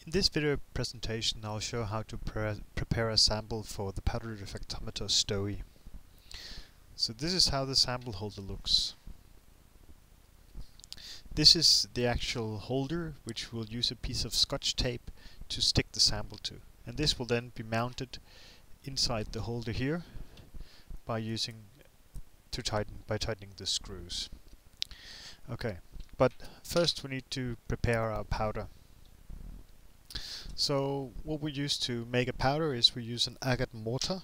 In this video presentation I'll show how to prepare a sample for the powder diffractometer STOE. So this is how the sample holder looks. This is the actual holder, which we'll use a piece of scotch tape to stick the sample to. And this will then be mounted inside the holder here by tightening the screws. Okay, but first we need to prepare our powder. So what we use to make a powder is we use an agate mortar,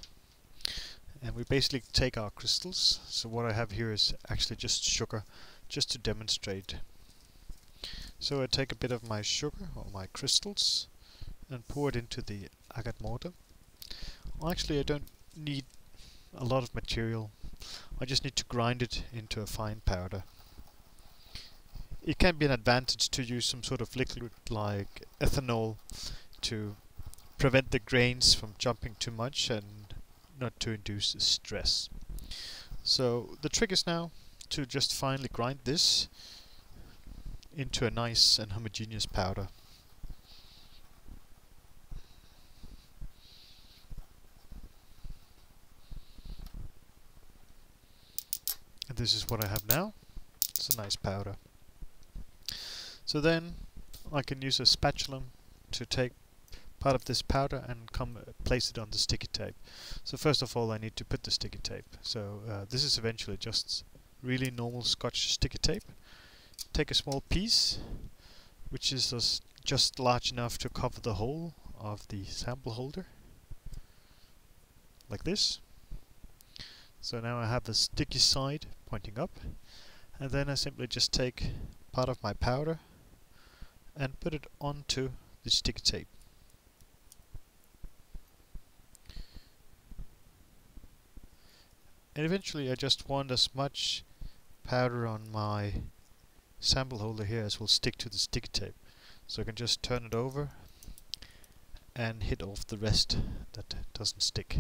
and we basically take our crystals. So what I have here is actually just sugar, just to demonstrate. So I take a bit of my sugar or my crystals and pour it into the agate mortar. Well, actually I don't need a lot of material. I just need to grind it into a fine powder. It can be an advantage to use some sort of liquid like ethanol to prevent the grains from jumping too much and not to induce stress. So the trick is now to just finely grind this into a nice and homogeneous powder. And this is what I have now. It's a nice powder. So then I can use a spatula to take part of this powder and place it on the sticky tape. So first of all I need to put the sticky tape. So this is eventually just really normal Scotch sticky tape. Take a small piece which is just large enough to cover the whole of the sample holder, like this. So now I have the sticky side pointing up, and then I simply just take part of my powder and put it onto the sticky tape. And eventually I just want as much powder on my sample holder here as will stick to the sticky tape. So I can just turn it over and hit off the rest that doesn't stick.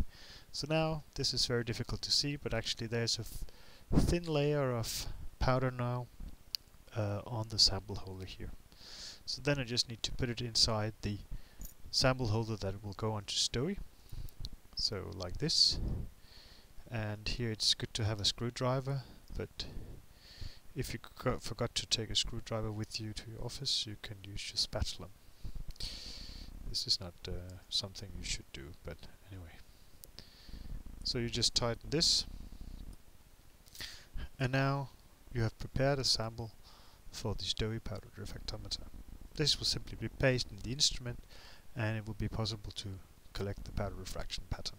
So now this is very difficult to see, but actually there's a thin layer of powder now on the sample holder here. So then I just need to put it inside the sample holder that will go onto STOE. So like this. And here it's good to have a screwdriver, but if you forgot to take a screwdriver with you to your office, you can use your spatula. This is not something you should do, but anyway. So you just tighten this, and now you have prepared a sample for the STOE powder diffractometer. This will simply be placed in the instrument, and it will be possible to collect the powder refraction pattern.